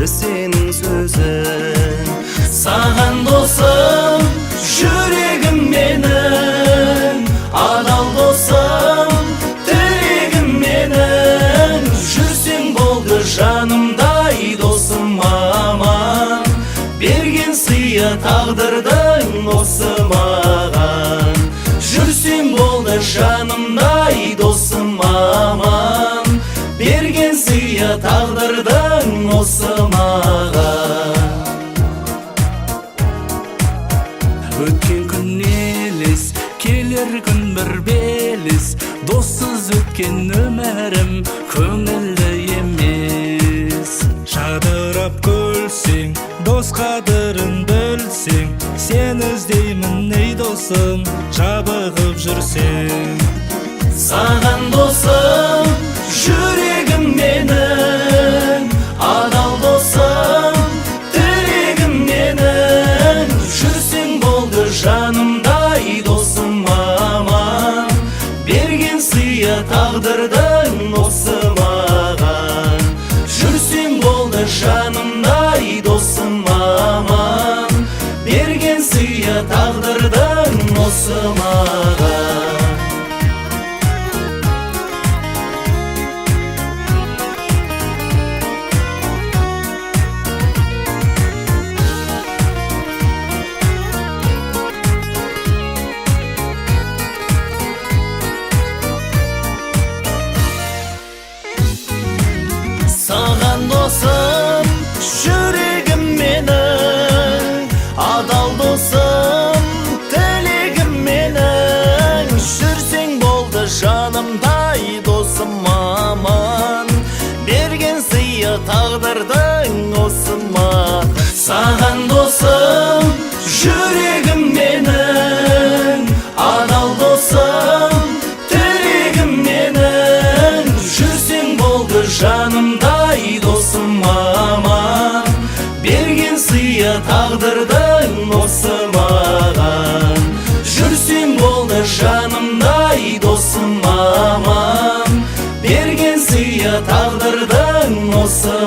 senin sözün. Sağan dostum yüreğim benim, adal dostum dileğim benim. Жүрсең болды жанымдай досым аман, берген сыйы тағдырдың осы маған. Жүрсең болды жанымдай досым аман, берген сыйы тағдырдың осы маған. Өткен күн елес, келер күн бір белес, доссыз өткен өмірім көңілді емес. Жадырап күлсең, дос қадірін білсең, сен іздеймін ей досым, жабығып жүрсең. Саған досым жүрегім менің, адал досым тілегім менің. Жүрсең болды жанымдай досым аман, берген сыйы тағдырдың осы маған. Жүрсең болды жанымдай досым аман, берген сыйы тағдырдың осы маған. Саған досым жүрегім менің, адал досым тілегім менің. Жүрсең болды жанымдай досым аман, берген сыйы тағдырдың осы маған. Саған досым жүрегім менің, адал досым тілегім менің. Жүрсең болды жанымдай досым аман, берген сыйы тағдырдың осы маған. Жүрсең болды жанымдай досым аман, берген сыйы тағдырдың осы